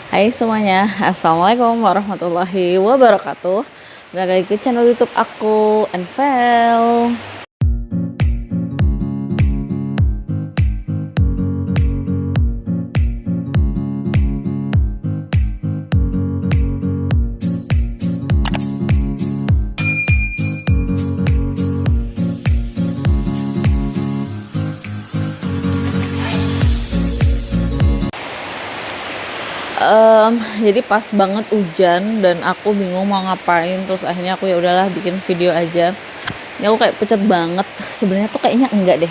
Hai semuanya, Assalamualaikum warahmatullahi wabarakatuh. Balik lagi ke channel YouTube aku, Envel. Jadi pas banget hujan dan aku bingung mau ngapain, terus akhirnya aku ya udahlah bikin video aja. Ini aku kayak pucat banget. Sebenarnya tuh kayaknya enggak deh.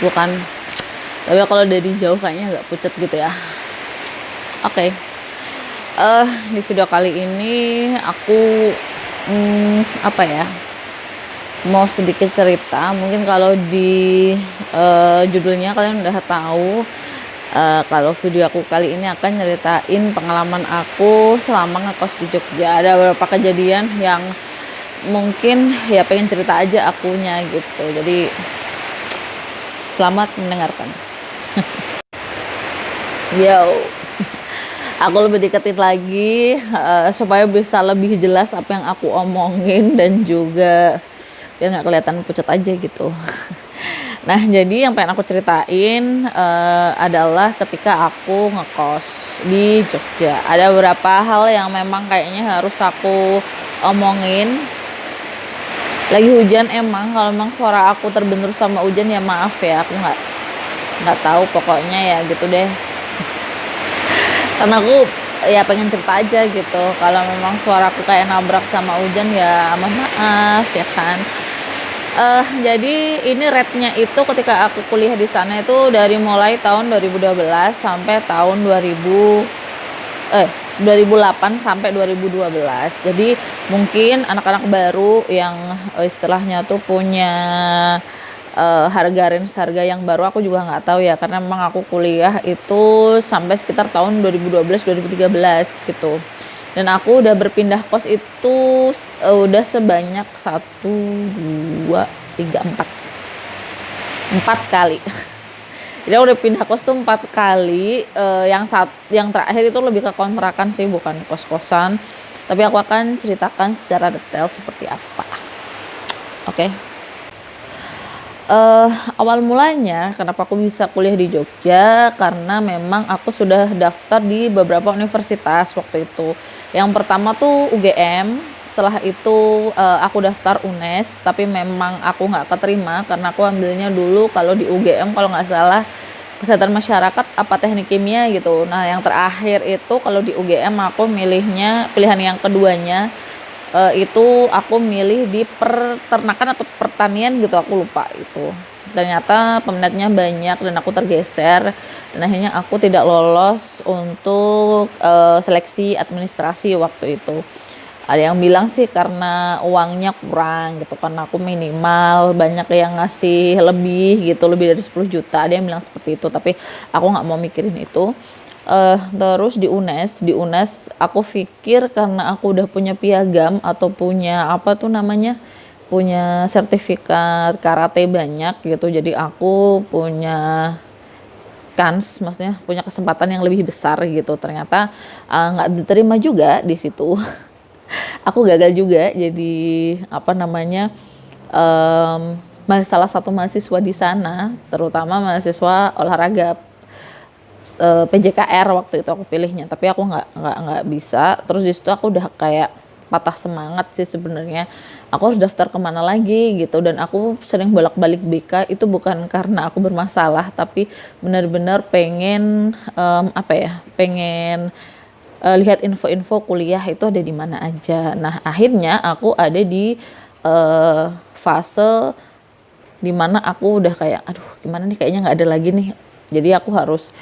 Bukan. Tapi kalau dari jauh kayaknya enggak pucat gitu ya. Oke. Di video kali ini aku apa ya? Mau sedikit cerita. Mungkin kalau di judulnya kalian udah tahu. Kalau video aku kali ini akan nyeritain pengalaman aku selama ngekos di Jogja. Ada beberapa kejadian yang mungkin ya pengen cerita aja akunya gitu. Jadi selamat mendengarkan. Yo, aku lebih deketin lagi supaya bisa lebih jelas apa yang aku omongin dan juga biar nggak kelihatan pucat aja gitu. Nah, jadi yang pengen aku ceritain adalah ketika aku ngekos di Jogja. Ada beberapa hal yang memang kayaknya harus aku omongin. Lagi hujan emang, kalau memang suara aku terbentur sama hujan ya maaf ya, aku nggak tahu pokoknya ya gitu deh. Karena aku ya pengen cerita aja gitu. Kalau memang suaraku kayak nabrak sama hujan ya mohon maaf ya kan. Jadi ini rate-nya itu ketika aku kuliah di sana itu dari mulai tahun 2012 sampai tahun 2008 sampai 2012. Jadi mungkin anak-anak baru yang istilahnya tuh punya harga yang baru aku juga nggak tahu ya, karena memang aku kuliah itu sampai sekitar tahun 2012-2013 gitu. Dan aku udah berpindah kos itu udah sebanyak 4 kali. Jadi aku udah pindah kos tuh 4 kali. Yang terakhir itu lebih ke kontrakan sih, bukan kos-kosan. Tapi aku akan ceritakan secara detail seperti apa. Oke. Awal mulanya kenapa aku bisa kuliah di Jogja, karena memang aku sudah daftar di beberapa universitas waktu itu. Yang pertama tuh UGM, setelah itu aku daftar UNES, tapi memang aku nggak keterima karena aku ambilnya dulu kalau di UGM kalau nggak salah kesehatan masyarakat apa teknik kimia gitu. Nah yang terakhir itu kalau di UGM aku pilihan yang keduanya itu aku milih di peternakan atau pertanian gitu, aku lupa itu. Ternyata peminatnya banyak dan aku tergeser dan akhirnya aku tidak lolos untuk seleksi administrasi waktu itu. Ada yang bilang sih karena uangnya kurang gitu, karena aku minimal, banyak yang ngasih lebih gitu, lebih dari 10 juta. Ada yang bilang seperti itu, tapi aku nggak mau mikirin itu. Terus di UNES aku pikir karena aku udah punya piagam atau punya apa tuh namanya, punya sertifikat karate banyak gitu, jadi aku punya maksudnya punya kesempatan yang lebih besar gitu. Ternyata nggak diterima juga di situ. Aku gagal juga jadi apa namanya, salah satu mahasiswa di sana, terutama mahasiswa olahraga. PJKR waktu itu aku pilihnya, tapi aku nggak bisa. Terus di situ aku udah kayak patah semangat sih sebenarnya. Aku harus daftar kemana lagi gitu, dan aku sering bolak-balik BK itu bukan karena aku bermasalah, tapi benar-benar pengen pengen lihat info-info kuliah itu ada di mana aja. Nah akhirnya aku ada di fase dimana aku udah kayak aduh gimana nih, kayaknya nggak ada lagi nih. Jadi aku harus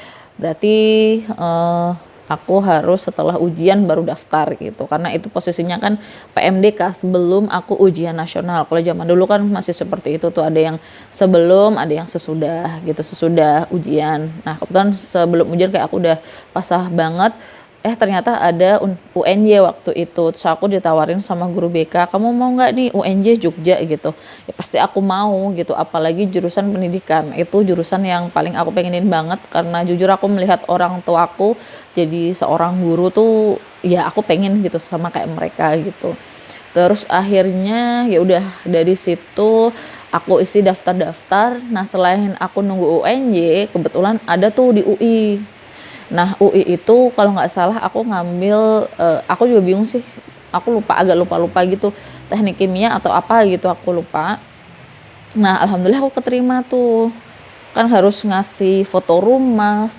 setelah ujian baru daftar gitu, karena itu posisinya kan PMDK sebelum aku ujian nasional. Kalau zaman dulu kan masih seperti itu tuh, ada yang sebelum, ada yang sesudah gitu, sesudah ujian. Nah kebetulan sebelum ujian kayak aku udah pasah banget, ternyata ada UNY waktu itu. Terus aku ditawarin sama guru BK, kamu mau nggak nih UNJ Jogja gitu. Ya pasti aku mau gitu, apalagi jurusan pendidikan. Itu jurusan yang paling aku pengenin banget, karena jujur aku melihat orang tua aku jadi seorang guru tuh, ya aku pengen gitu sama kayak mereka gitu. Terus akhirnya ya udah dari situ aku isi daftar-daftar. Nah, selain aku nunggu UNY, kebetulan ada tuh di UI. Nah, UI itu kalau nggak salah aku ngambil, aku juga bingung sih, aku lupa, agak lupa-lupa gitu, teknik kimia atau apa gitu, aku lupa. Nah, alhamdulillah aku keterima tuh. Kan harus ngasih foto rumah,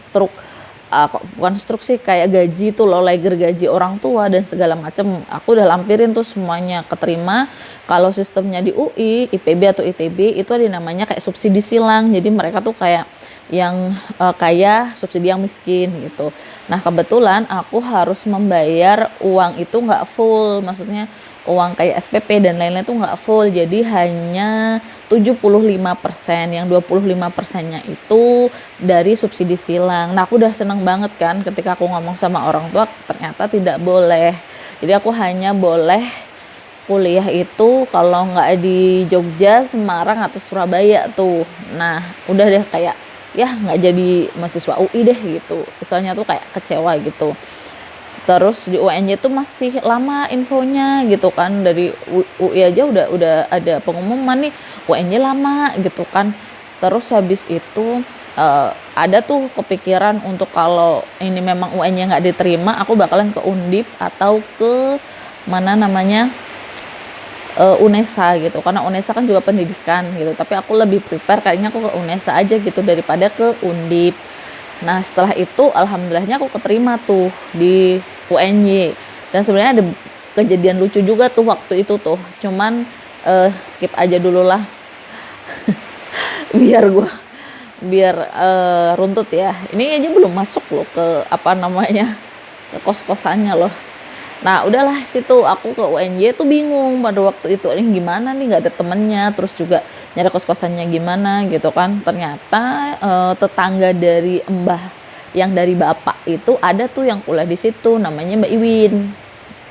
bukan struk sih, kayak gaji tuh loh, leger gaji orang tua dan segala macem. Aku udah lampirin tuh semuanya, keterima. Kalau sistemnya di UI, IPB atau ITB itu ada namanya kayak subsidi silang. Jadi mereka tuh kayak yang kaya subsidi yang miskin gitu. Nah, kebetulan aku harus membayar uang itu nggak full, maksudnya uang kayak SPP dan lain-lain tuh nggak full, jadi hanya 75%, yang 25%-nya itu dari subsidi silang. Nah, aku udah seneng banget kan ketika aku ngomong sama orang tua, ternyata tidak boleh. Jadi aku hanya boleh kuliah itu kalau nggak di Jogja, Semarang, atau Surabaya tuh. Nah, udah deh kayak ya nggak jadi mahasiswa UI deh gitu. Misalnya tuh kayak kecewa gitu. Terus di UNJ tuh masih lama infonya gitu kan, dari UI aja udah ada pengumuman nih, UNJ lama gitu kan. Terus habis itu ada tuh kepikiran untuk kalau ini memang UN-nya nggak diterima, aku bakalan ke Undip atau ke mana namanya, UNESA gitu, karena UNESA kan juga pendidikan gitu. Tapi aku lebih prepare kayaknya aku ke UNESA aja gitu daripada ke Undip. Nah, setelah itu alhamdulillahnya aku keterima tuh di UNY. Dan sebenarnya ada kejadian lucu juga tuh waktu itu tuh. Cuman skip aja dulu lah. biar runtut ya. Ini aja belum masuk loh ke apa namanya, ke kos-kosannya loh. Nah, udahlah situ aku ke UNJ tuh bingung pada waktu itu, ini gimana nih, nggak ada temennya, terus juga nyari kos-kosannya gimana gitu kan. Ternyata tetangga dari Mbah yang dari bapak itu ada tuh yang kuliah di situ, namanya Mbak Iwin.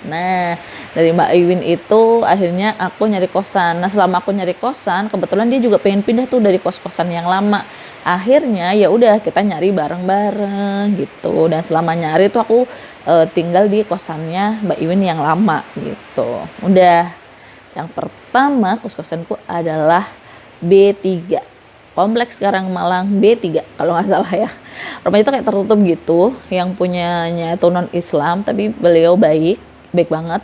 Nah, dari Mbak Iwin itu akhirnya aku nyari kosan. Nah, selama aku nyari kosan, kebetulan dia juga pengen pindah tuh dari kos-kosan yang lama. Akhirnya ya udah kita nyari bareng-bareng gitu. Dan selama nyari tuh aku tinggal di kosannya Mbak Iwin yang lama gitu. Udah, yang pertama kos-kosanku adalah B3. Kompleks sekarang Malang B3 kalau nggak salah ya. Rumah itu kayak tertutup gitu, yang punyanya itu non Islam, tapi beliau baik banget.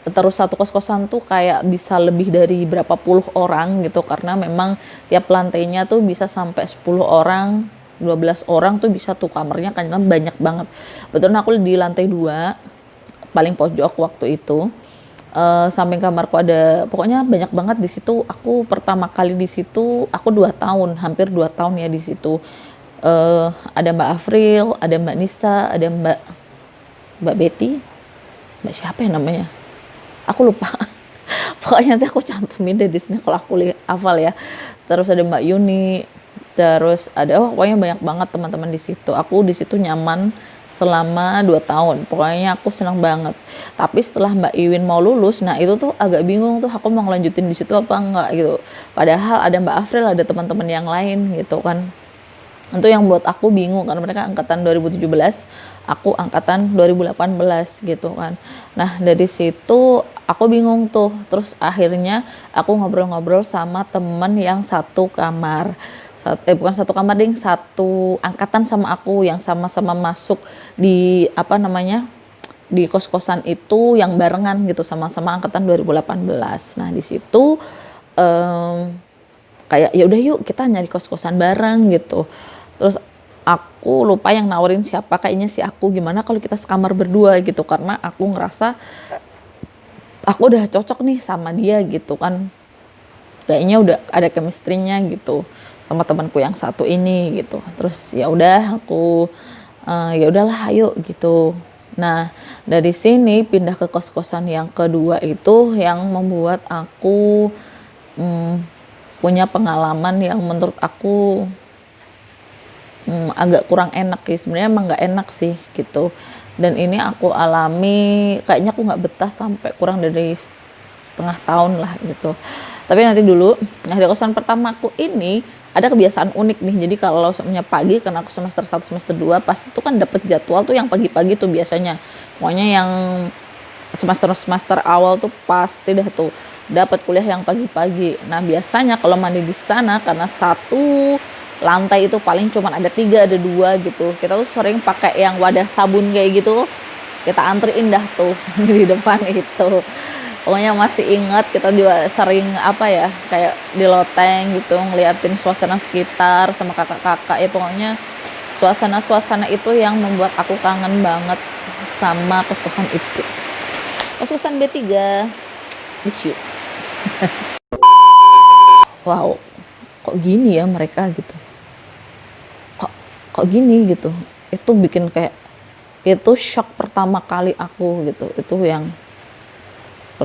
Terus satu kos-kosan tuh kayak bisa lebih dari berapa puluh orang gitu, karena memang tiap lantainya tuh bisa sampai 10 orang, 12 orang tuh bisa tuh kamarnya, karena banyak banget. Betul, aku di lantai 2 paling pojok waktu itu. Samping kamarku ada, pokoknya banyak banget di situ. Aku pertama kali di situ aku 2 tahun, hampir 2 tahun ya di situ. Ada Mbak Afril, ada Mbak Nisa, ada Mbak Betty, Mbak siapa ya namanya, aku lupa. Pokoknya nanti aku cantumin deh di sini kalau aku hafal ya. Terus ada Mbak Yuni, terus ada pokoknya banyak banget teman-teman di situ. Aku di situ nyaman selama 2 tahun. Pokoknya aku senang banget. Tapi setelah Mbak Iwin mau lulus, nah itu tuh agak bingung tuh aku mau ngelanjutin di situ apa enggak gitu. Padahal ada Mbak Afril, ada teman-teman yang lain gitu kan. Itu yang buat aku bingung, karena mereka angkatan 2017, aku angkatan 2018 gitu kan. Nah, dari situ aku bingung tuh. Terus akhirnya aku ngobrol-ngobrol sama temen yang satu kamar. Bukan satu kamar ding, satu angkatan sama aku, yang sama-sama masuk di apa namanya, di kos-kosan itu yang barengan gitu, sama-sama angkatan 2018. Nah, di situ kayak ya udah yuk kita nyari kos-kosan bareng gitu. Terus aku lupa yang nawarin siapa, kayaknya si aku, gimana kalau kita sekamar berdua gitu, karena aku ngerasa aku udah cocok nih sama dia gitu kan, kayaknya udah ada chemistry-nya gitu sama temanku yang satu ini gitu. Terus ya udah aku ya udahlah ayo gitu. Nah, dari sini pindah ke kos-kosan yang kedua itu yang membuat aku punya pengalaman yang menurut aku agak kurang enak sih. Sebenarnya emang nggak enak sih gitu. Dan ini aku alami, kayaknya aku nggak betah sampai kurang dari setengah tahun lah gitu. Tapi nanti dulu. Nah, di kosan pertama aku ini ada kebiasaan unik nih. Jadi kalau semuanya pagi, karena aku semester 1 semester 2 pasti tuh kan dapet jadwal tuh yang pagi-pagi tuh biasanya. Pokoknya yang semester awal tuh pasti dah tuh dapat kuliah yang pagi-pagi. Nah, biasanya kalau mandi di sana karena satu lantai itu paling cuma ada 3, ada 2 gitu. Kita tuh sering pakai yang wadah sabun kayak gitu. Kita antriin dah tuh di depan itu. Pokoknya masih ingat kita juga sering apa ya, kayak di loteng gitu ngeliatin suasana sekitar sama kakak-kakak ya, pokoknya suasana-suasana itu yang membuat aku kangen banget sama kos-kosan itu. Kos-kosan B3, miss you. Wow, kok gini ya mereka gitu. Kok gini gitu. Itu bikin kayak, itu shock pertama kali aku gitu. Itu yang